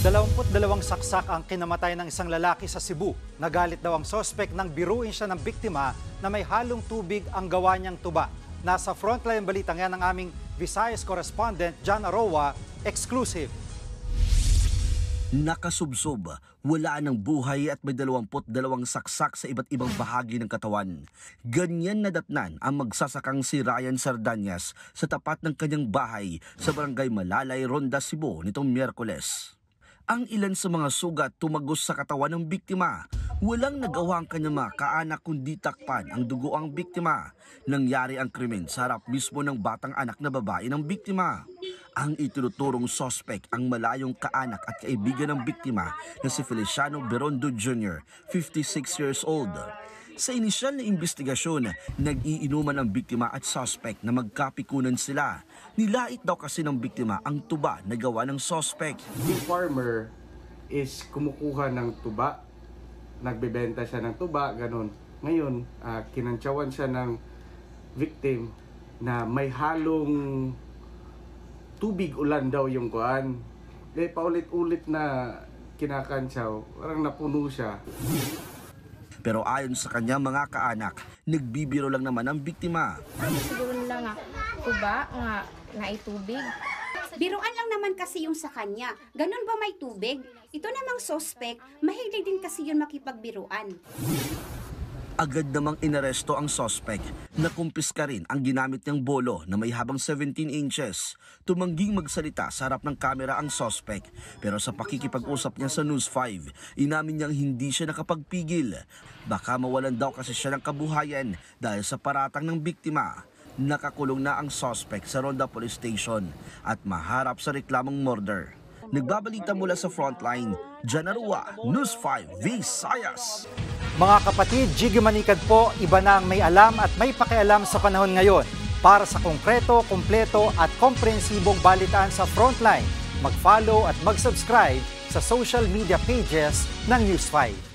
22 saksak ang kinamatay ng isang lalaki sa Cebu. Nagalit daw ang sospek nang biruin siya ng biktima na may halong tubig ang gawa niyang tuba. Nasa frontline balitang yan ng aming Visayas correspondent John Aroa, exclusive. Nakasubsob, wala ng buhay at may 22 saksak sa iba't ibang bahagi ng katawan. Ganyan nadatnan ang magsasakang si Ryan Sardanyas sa tapat ng kanyang bahay sa barangay Malalay, Ronda, Cebu nitong Miyerkules. Ang ilan sa mga sugat tumagos sa katawan ng biktima. Walang nagawa ang kanyang mga kaanak kundi takpan ang dugo ang biktima. Nangyari ang krimen sa harap mismo ng batang anak na babae ng biktima. Ang itinuturong sospek ang malayong kaanak at kaibigan ng biktima na si Feliciano Berondo Jr., 56 years old. Sa inisyal na investigasyon, nag-iinuman ang biktima at suspect na magkapikunan sila. Nilait daw kasi ng biktima ang tuba na gawa ng suspect. Yung farmer is kumukuha ng tuba, nagbebenta siya ng tuba, ganun. Ngayon, kinantsawan siya ng victim na may halong tubig ulan daw yung kuan. Paulit-ulit na kinakantsaw, parang napuno siya. Pero ayon sa kanya mga kaanak, nagbibiro lang naman ang biktima. Siguro nila nga, tuba nga naitubig. Biruan lang naman kasi yung sa kanya. Ganun ba may tubig? Ito namang suspect, mahilig din kasi yun makipagbiruan. Agad namang inaresto ang suspect. Nakumpiska rin ang ginamit niyang bolo na may habang 17 inches. Tumangging magsalita sa harap ng kamera ang suspect. Pero sa pakikipag-usap niya sa News 5, inamin niyang hindi siya nakapagpigil. Baka mawalan daw kasi siya ng kabuhayan dahil sa paratang ng biktima. Nakakulong na ang suspect sa Ronda Police Station at maharap sa reklamong murder. Nagbabalita mula sa frontline, John Aroa, News 5, Visayas. Mga kapatid, Jiggy Manikad po, iba na ang may alam at may pakialam sa panahon ngayon. Para sa konkreto, kumpleto at komprehensibong balitaan sa Frontline, mag-follow at mag-subscribe sa social media pages ng News 5.